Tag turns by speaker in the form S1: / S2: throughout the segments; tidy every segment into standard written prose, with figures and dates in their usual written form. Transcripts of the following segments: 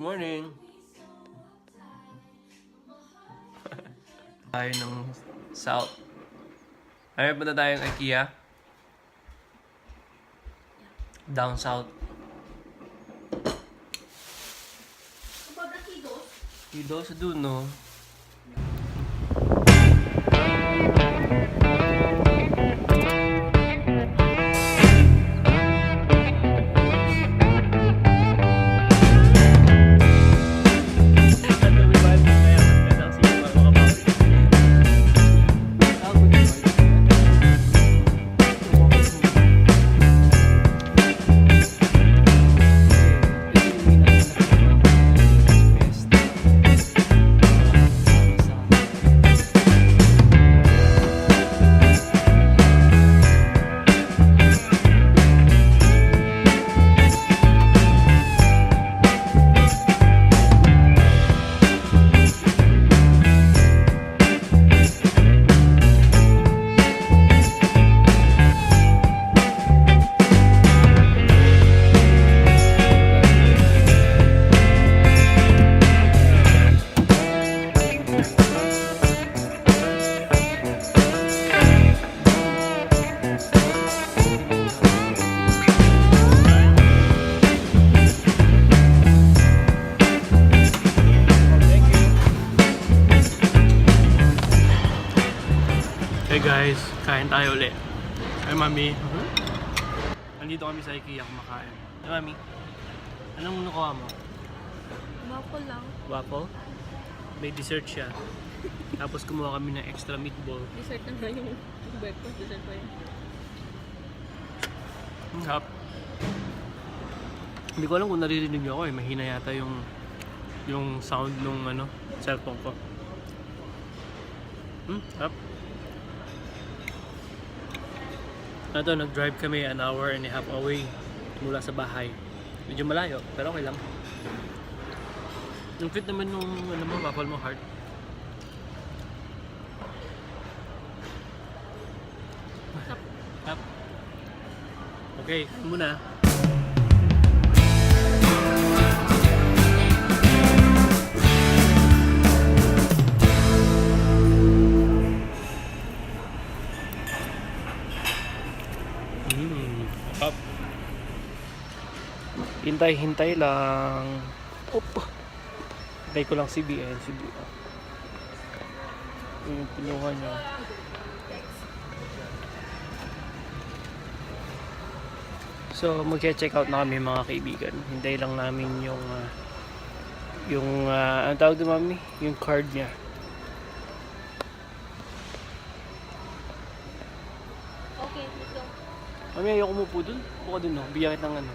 S1: Morning! Tayo ng South. Ay, punta tayong IKEA. Down South.
S2: About the kiddos?
S1: Kiddos, doon, no? Hey guys, kain tayo ulit. Hey mami. Nandito kami sa IKEA kumakain. Hey mami, anong nakuha mo?
S2: Waffle lang.
S1: Waffle? May dessert siya. Tapos kumuha kami ng extra meatball.
S2: Dessert na nga yung breakfast. Dessert pa yun.
S1: Ang hap. Hindi ko alam kung naririnig niyo ako eh. Mahina yata yung sound nung cellphone ko. Hap. Ito, nag-drive kami an hour and a half away mula sa bahay. Medyo malayo, pero okay lang. Yung fit naman nung waffle mo, heart. Up. Okay, muna. Up. Hintay lang. Opo. Hintay ko lang si BN. Yung pinuha niya. So, mag-check out na kami mga kaibigan. Hintay lang namin yung ano tawag doon mami? Yung card niya.
S2: Okay, let's go.
S1: Mami, ayoko mo po dun. Buka dun, no? Bigyan kita ng ano.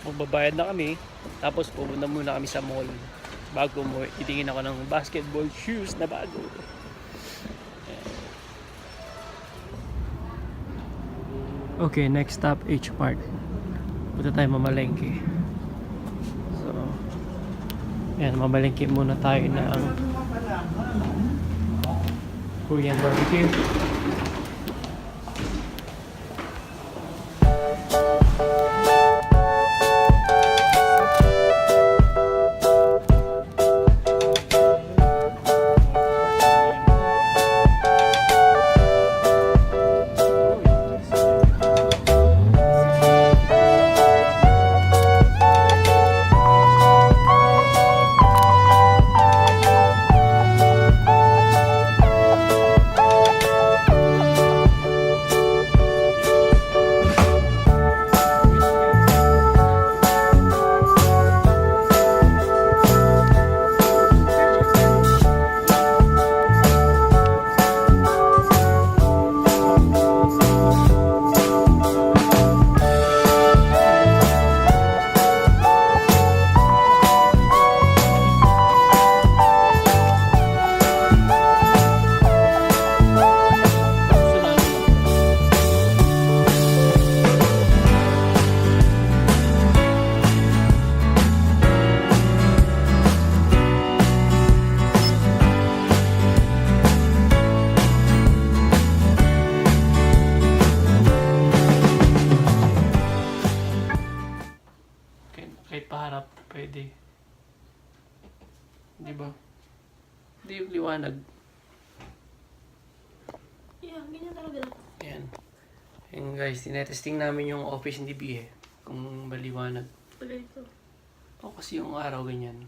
S1: Magbabayad na kami. Tapos pupunta muna kami sa mall. Bago mo, itingin ako ng basketball shoes na bago. Okay, next stop, H-Mart. Punta tayo mamalengke. So, yan, mamalengke muna tayo ng Korean barbecue. harap, pwede. Di ba? Hindi yung liwanag.
S2: Yeah, ganyan talaga.
S1: Ayan. Ayan guys, tinetesting namin yung office ni B eh. Kung maliwanag.
S2: Pala ito.
S1: O kasi yung araw ganyan.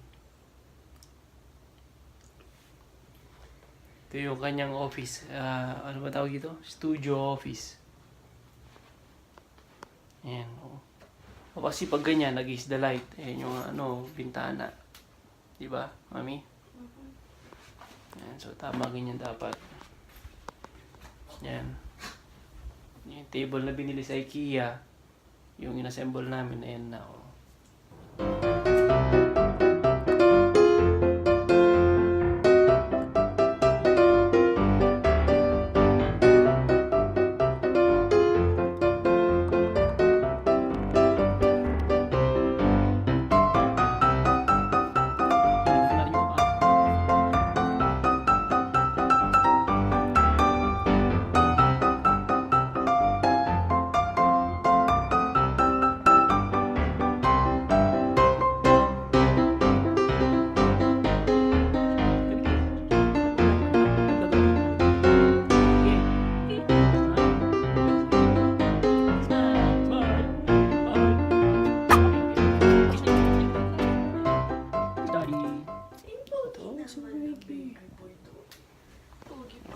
S1: Ito yung kanyang office. Ano ba tawag dito? Studio office. Ayan. O kasi pag ganyan, nag-is the light. Ayan yung bintana. Diba, mami? Ayan, so tama ganyan dapat. Ayan. Yung table na binili sa IKEA, yung inassemble namin, ayan na.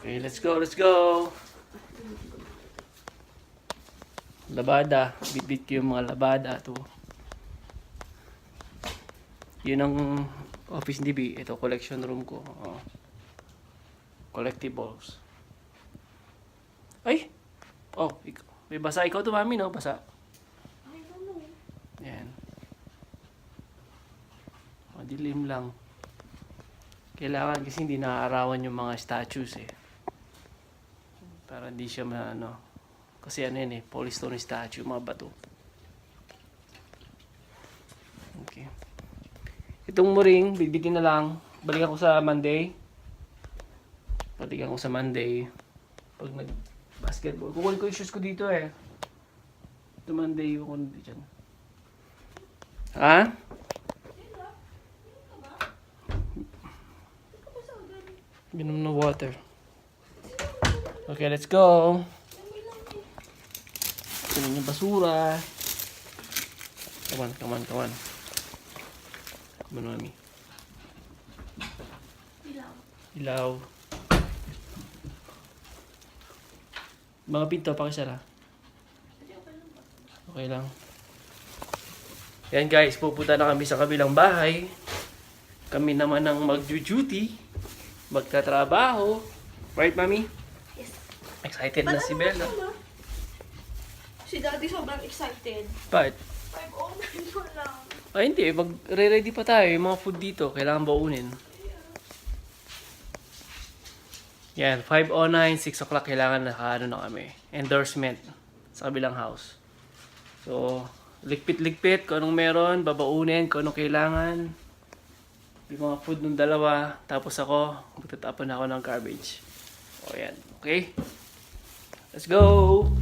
S1: Okay, let's go, let's go! Labada. Bit-bit ko yung mga labada. Ito. Yun ang office ni B. Ito, collection room ko. Oh. Collectibles. Ay! Oh, may basa. Ikaw to, mami, no? Basa.
S2: I don't know.
S1: Yan. Madilim lang. Kailangan kasi hindi naaarawan yung mga statues eh. Para hindi siya kasi ano yun eh, polystone statue, mga bato. Okay. Itong muring, bibitin na lang. Balikan ko sa Monday. Pag nag-basketball. Kukunin ko yung shoes ko dito eh. Ito Monday, kukunin dito dyan. Ha? Binom na water. Okay, let's go. Kunin yung basura. Come on. Come on, mami. Ilaw. Mga pinto, pakisara. Okay lang. Yan guys, pupunta na kami sa kabilang bahay. Kami naman ang mag-duty. Magtatrabaho. Right, mami?
S2: Yes.
S1: Excited na si Bella.
S2: Si Daddy sobrang excited.
S1: Bakit?
S2: 5:09 pa lang.
S1: Ay, hindi. Mag-ready pa tayo. Yung mga food dito, kailangan baunin. Yan, 5:09, 6 o'clock, kailangan na kami. Endorsement sa kabilang house. So, ligpit-ligpit kung anong meron, babaunin kung anong kailangan. Yung mga food ng dalawa, tapos ako, magtatapon ako ng garbage. O yan, okay? Let's go!